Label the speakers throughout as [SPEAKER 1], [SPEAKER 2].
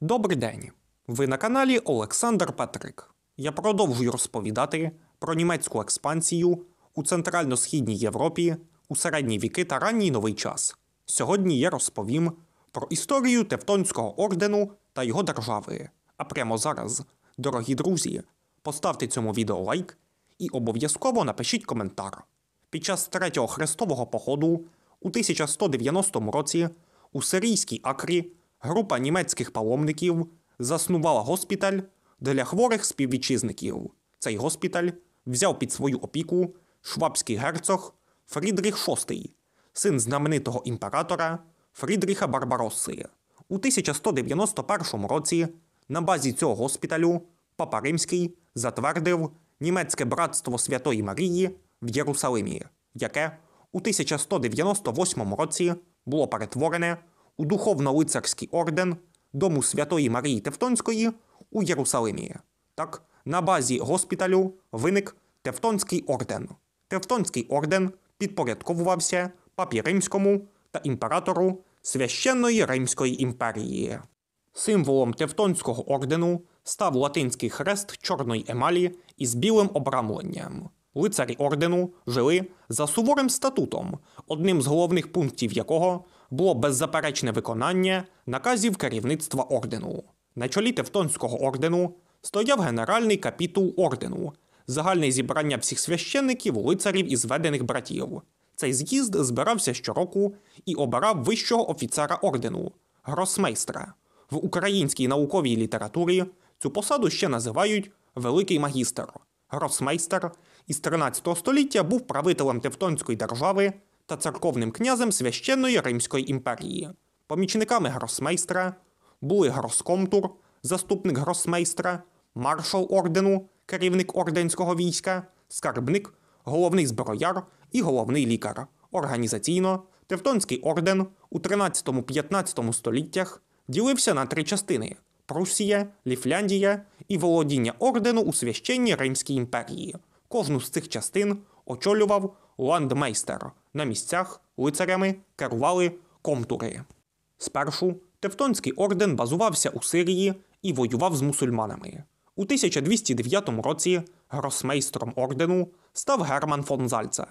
[SPEAKER 1] Добрий день! Ви на каналі Олександр Петрик. Я продовжую розповідати про німецьку експансію у Центрально-Східній Європі у середні віки та ранній новий час. Сьогодні я розповім про історію Тевтонського ордену та його держави. А прямо зараз, дорогі друзі, поставте цьому відео лайк і обов'язково напишіть коментар. Під час Третього хрестового походу у 1190 році у сирійській Акрі група німецьких паломників заснувала госпіталь для хворих співвітчизників. Цей госпіталь взяв під свою опіку швабський герцог Фрідріх VI, син знаменитого імператора Фрідріха Барбаросси. У 1191 році на базі цього госпіталю Папа Римський затвердив німецьке братство Святої Марії в Єрусалимі, яке у 1198 році було перетворене у духовно-лицарський орден Дому Святої Марії Тевтонської у Єрусалимі. Так, на базі госпіталю виник Тевтонський орден. Тевтонський орден підпорядковувався Папі Римському та імператору Священної Римської імперії. Символом Тевтонського ордену став латинський хрест чорної емалі із білим обрамленням. Лицарі ордену жили за суворим статутом, одним з головних пунктів якого було беззаперечне виконання наказів керівництва ордену. На чолі Тевтонського ордену стояв генеральний капітул ордену, загальне зібрання всіх священників, лицарів і зведених братів. Цей з'їзд збирався щороку і обирав вищого офіцера ордену – гросмейстра. В українській науковій літературі цю посаду ще називають «великий магістр». Гросмейстер із 13 століття був правителем Тевтонської держави та церковним князем Священної Римської імперії. Помічниками гросмейстра були гроскомтур, заступник гросмейстра, маршал ордену, керівник орденського війська, скарбник, головний зброяр і головний лікар. Організаційно Тевтонський орден у 13-15 століттях ділився на три частини – Пруссія, Ліфляндія і володіння ордену у Священній Римській імперії. Кожну з цих частин очолював ландмейстер. На місцях лицарями керували комтури. Спершу Тевтонський орден базувався у Сирії і воював з мусульманами. У 1209 році гросмейстром ордену став Герман фон Зальце.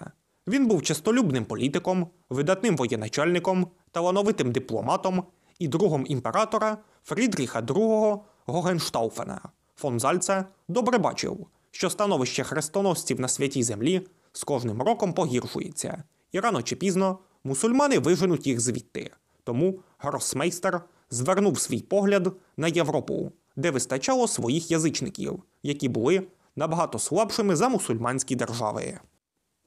[SPEAKER 1] Він був честолюбним політиком, видатним воєначальником, талановитим дипломатом і другом імператора Фрідріха II Гогенштауфена. Фон Зальце добре бачив, що становище хрестоносців на святій землі з кожним роком погіршується, і рано чи пізно мусульмани виженуть їх звідти. Тому гросмейстер звернув свій погляд на Європу, де вистачало своїх язичників, які були набагато слабшими за мусульманські держави.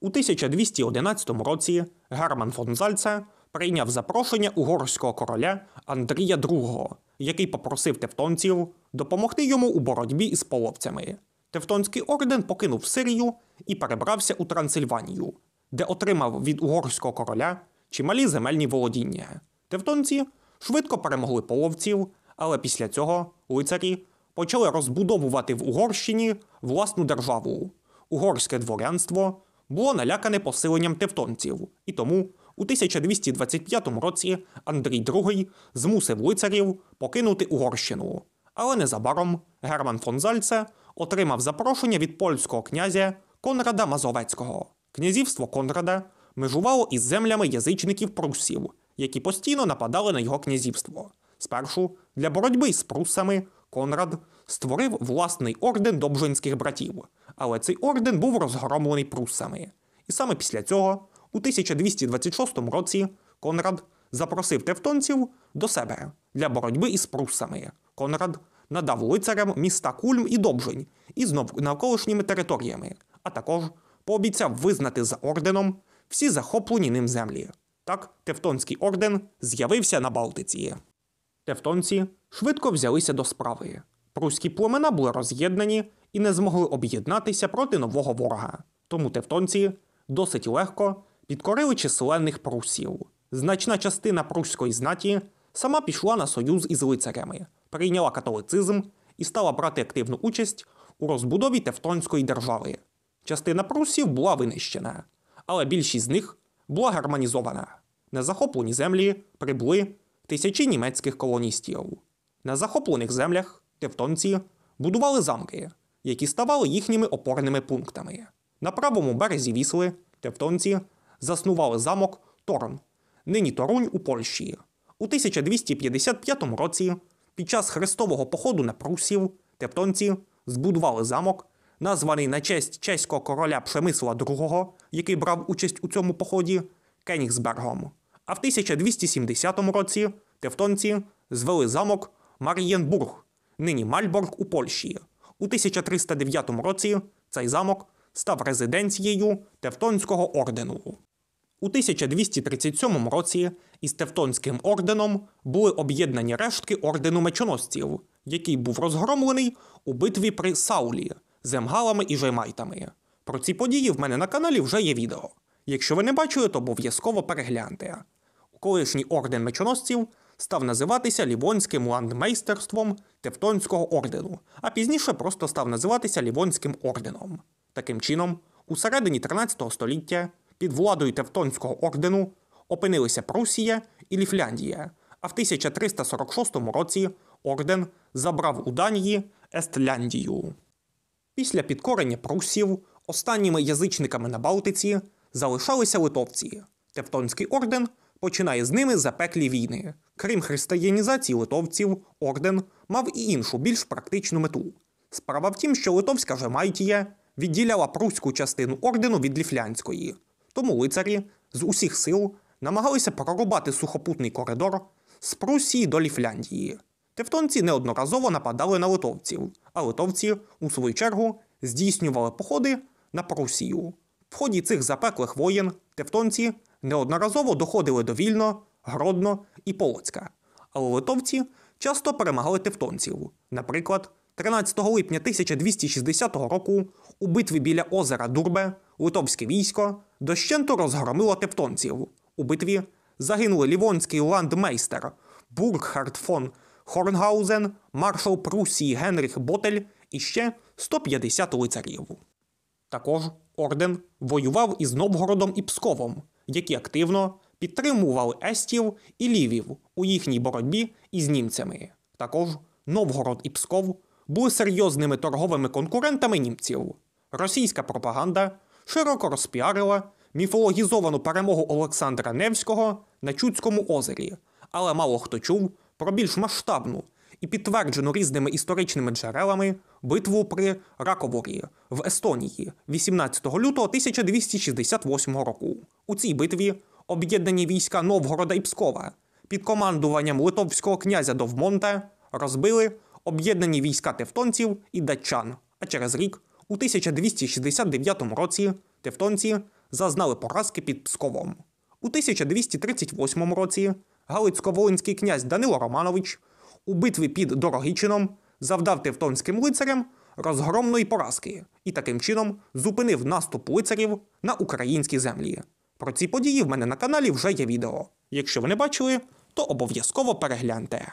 [SPEAKER 1] У 1211 році Герман фон Зальце прийняв запрошення угорського короля Андрія II, який попросив тевтонців допомогти йому у боротьбі із половцями. Тевтонський орден покинув Сирію і перебрався у Трансильванію, де отримав від угорського короля чималі земельні володіння. Тевтонці швидко перемогли половців, але після цього лицарі почали розбудовувати в Угорщині власну державу. Угорське дворянство було налякане посиленням тевтонців, і тому у 1225 році Андрій II змусив лицарів покинути Угорщину. Але незабаром Герман фон Зальце отримав запрошення від польського князя Конрада Мазовецького. Князівство Конрада межувало із землями язичників-прусів, які постійно нападали на його князівство. Спершу для боротьби з прусами Конрад створив власний орден Добжинських братів, але цей орден був розгромлений прусами. І саме після цього, у 1226 році, Конрад запросив тевтонців до себе для боротьби із прусами. Конрад надав лицарям міста Кульм і Добжинь із навколишніми територіями, а також пообіцяв визнати за орденом всі захоплені ним землі. Так, Тевтонський орден з'явився на Балтиці. Тевтонці швидко взялися до справи. Пруські племена були роз'єднані і не змогли об'єднатися проти нового ворога. Тому тевтонці досить легко підкорили численних прусів. Значна частина пруської знаті сама пішла на союз із лицарями, прийняла католицизм і стала брати активну участь у розбудові Тевтонської держави. Частина прусів була винищена, але більшість з них була германізована. На захоплені землі прибули тисячі німецьких колоністів. На захоплених землях тевтонці будували замки, які ставали їхніми опорними пунктами. На правому березі Вісли тевтонці заснували замок Торн, нині Торунь у Польщі. У 1255 році під час хрестового походу на прусів тевтонці збудували замок, названий на честь чеського короля Пшемисла II, який брав участь у цьому поході, Кенігсбергом. А в 1270 році тевтонці звели замок Мар'єнбург, нині Мальборг у Польщі. У 1309 році цей замок став резиденцією Тевтонського ордену. У 1237 році із Тевтонським орденом були об'єднані рештки ордену мечоносців, який був розгромлений у битві при Саулі з емгалами і жаймайтами. Про ці події в мене на каналі вже є відео. Якщо ви не бачили, то обов'язково перегляньте. Колишній орден мечоносців став називатися Лівонським ландмейстерством Тевтонського ордену, а пізніше просто став називатися Лівонським орденом. Таким чином, у середині 13 століття під владою Тевтонського ордену опинилися Прусія і Ліфляндія, а в 1346 році орден забрав у Данії Естляндію. Після підкорення прусів останніми язичниками на Балтиці залишалися литовці. Тевтонський орден починає з ними запеклі війни. Крім християнізації литовців, орден мав і іншу, більш практичну мету. Справа в тім, що литовська Жемайтія відділяла пруську частину ордену від ліфлянської. Тому лицарі з усіх сил намагалися прорубати сухопутний коридор з Прусії до Ліфляндії. Тевтонці неодноразово нападали на литовців, а литовці, у свою чергу, здійснювали походи на Прусію. В ході цих запеклих воєн тевтонці неодноразово доходили до Вільно, Гродно і Полоцька. Але литовці часто перемагали тевтонців. Наприклад, 13 липня 1260 року у битві біля озера Дурбе литовське військо дощенту розгромило тевтонців. У битві загинули лівонський ландмейстер Бургхард фон Хорнгаузен, маршал Прусії Генріх Ботель і ще 150 лицарів. Також орден воював із Новгородом і Псковом, які активно підтримували естів і лівів у їхній боротьбі із німцями. Також Новгород і Псков були серйозними торговими конкурентами німців. Російська пропаганда широко розпіарила міфологізовану перемогу Олександра Невського на Чудському озері, але мало хто чув про більш масштабну і підтверджену різними історичними джерелами битву при Раковорі в Естонії 18 лютого 1268 року. У цій битві об'єднані війська Новгорода і Пскова під командуванням литовського князя Довмонта розбили об'єднані війська тевтонців і датчан, а через рік, у 1269 році, тевтонці зазнали поразки під Псковом. У 1238 році галицько-волинський князь Данило Романович у битві під Дорогичином завдав тевтонським лицарям розгромної поразки і таким чином зупинив наступ лицарів на українські землі. Про ці події в мене на каналі вже є відео. Якщо ви не бачили, то обов'язково перегляньте.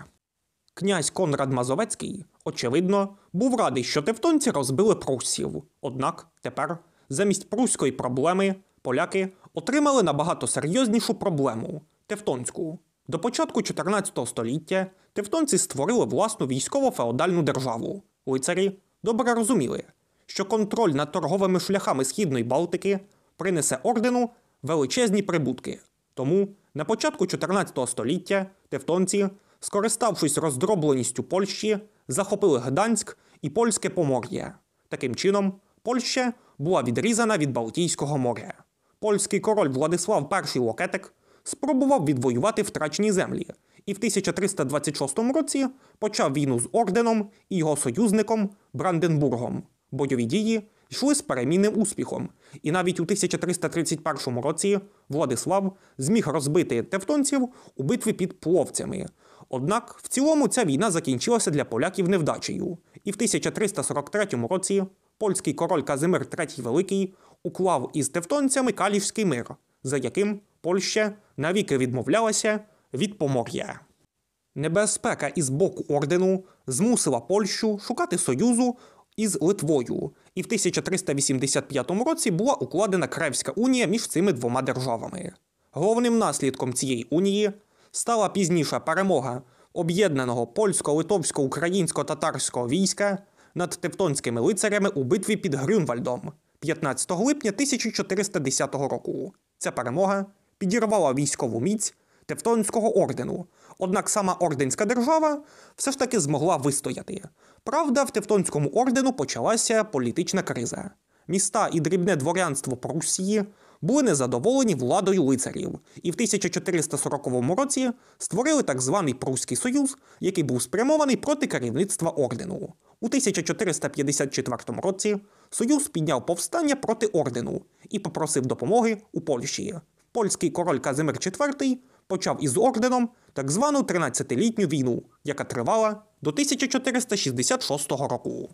[SPEAKER 1] Князь Конрад Мазовецький, очевидно, був радий, що тевтонці розбили прусів. Однак тепер, замість пруської проблеми, поляки отримали набагато серйознішу проблему – тевтонську. До початку 14 століття тевтонці створили власну військово-феодальну державу. Лицарі добре розуміли, що контроль над торговими шляхами Східної Балтики принесе ордену величезні прибутки. Тому на початку 14 століття тевтонці, скориставшись роздробленістю Польщі, захопили Гданськ і Польське Помор'я. Таким чином, Польща була відрізана від Балтійського моря. Польський король Владислав І Локетек спробував відвоювати втрачені землі і в 1326 році почав війну з орденом і його союзником Бранденбургом. Бойові дії йшли з перемінним успіхом, і навіть у 1331 році Владислав зміг розбити тевтонців у битві під Пловцями. Однак в цілому ця війна закінчилася для поляків невдачею, і в 1343 році польський король Казимир III Великий уклав із тевтонцями Каліжський мир, за яким Польща навіки відмовлялася від Помор'я. Небезпека із боку ордену змусила Польщу шукати союзу із Литвою, і в 1385 році була укладена Кревська унія між цими двома державами. Головним наслідком цієї унії стала пізніша перемога об'єднаного польсько-литовсько-українсько-татарського війська над тевтонськими лицарями у битві під Грюнвальдом 15 липня 1410 року. Ця перемога підірвала військову міць Тевтонського ордену, однак сама орденська держава все ж таки змогла вистояти. Правда, в Тевтонському ордену почалася політична криза. Міста і дрібне дворянство Пруссії були незадоволені владою лицарів і в 1440 році створили так званий Прусський союз, який був спрямований проти керівництва ордену. У 1454 році союз підняв повстання проти ордену і попросив допомоги у Польщі. Польський король Казимир IV почав із орденом так звану 13-літню війну, яка тривала до 1466 року.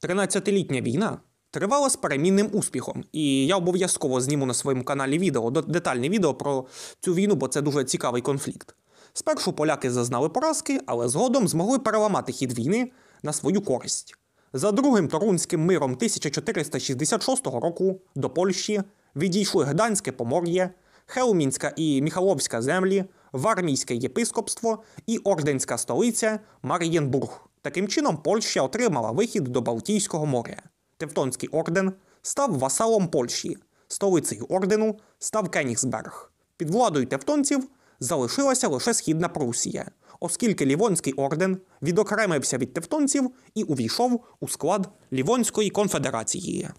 [SPEAKER 1] 13-літня війна тривала з перемінним успіхом, і я обов'язково зніму на своєму каналі детальне відео про цю війну, бо це дуже цікавий конфлікт. Спершу поляки зазнали поразки, але згодом змогли переламати хід війни на свою користь. За Другим Торунським миром 1466 року до Польщі відійшли Гданське Помор'я, Хелмінська і Міхаловська землі, Вармійське єпископство і орденська столиця Мар'єнбург. Таким чином Польща отримала вихід до Балтійського моря. Тевтонський орден став васалом Польщі. Столицею ордену став Кенігсберг. Під владою тевтонців залишилася лише Східна Прусія, оскільки Лівонський орден відокремився від тевтонців і увійшов у склад Лівонської конфедерації.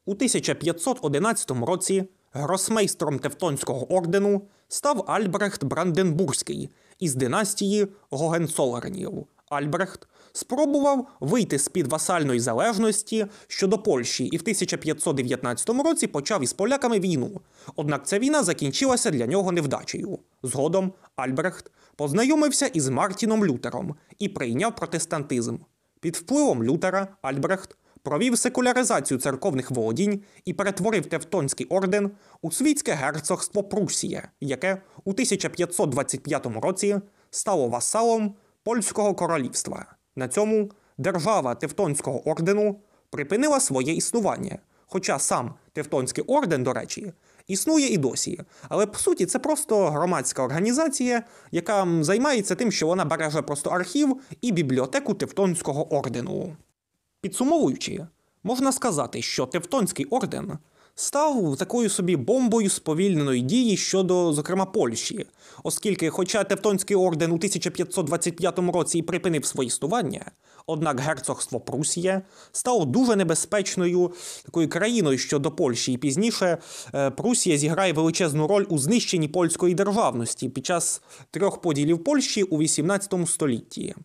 [SPEAKER 1] У 1511 році гросмейстером Тевтонського ордену став Альбрехт Бранденбурзький із династії Гогенцолернів. Альбрехт спробував вийти з-під васальної залежності щодо Польщі і в 1519 році почав із поляками війну. Однак ця війна закінчилася для нього невдачею. Згодом Альбрехт познайомився із Мартіном Лютером і прийняв протестантизм. Під впливом Лютера Альбрехт провів секуляризацію церковних володінь і перетворив Тевтонський орден у світське герцогство Пруссія, яке у 1525 році стало васалом Польського королівства. На цьому держава Тевтонського ордену припинила своє існування, хоча сам Тевтонський орден, до речі, існує і досі. Але, по суті, це просто громадська організація, яка займається тим, що вона береже просто архів і бібліотеку Тевтонського ордену. Підсумовуючи, можна сказати, що Тевтонський орден став такою собі бомбою сповільненої дії щодо, зокрема, Польщі, оскільки, хоча Тевтонський орден у 1525 році і припинив своє існування, однак герцогство Пруссія стало дуже небезпечною такою країною щодо Польщі, і пізніше Пруссія зіграє величезну роль у знищенні польської державності під час 3 поділів Польщі у 18 столітті.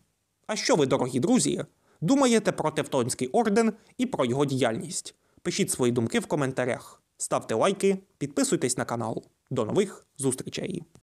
[SPEAKER 1] А що ви, дорогі друзі, думаєте про Тевтонський орден і про його діяльність? Пишіть свої думки в коментарях, ставте лайки, підписуйтесь на канал. До нових зустрічей!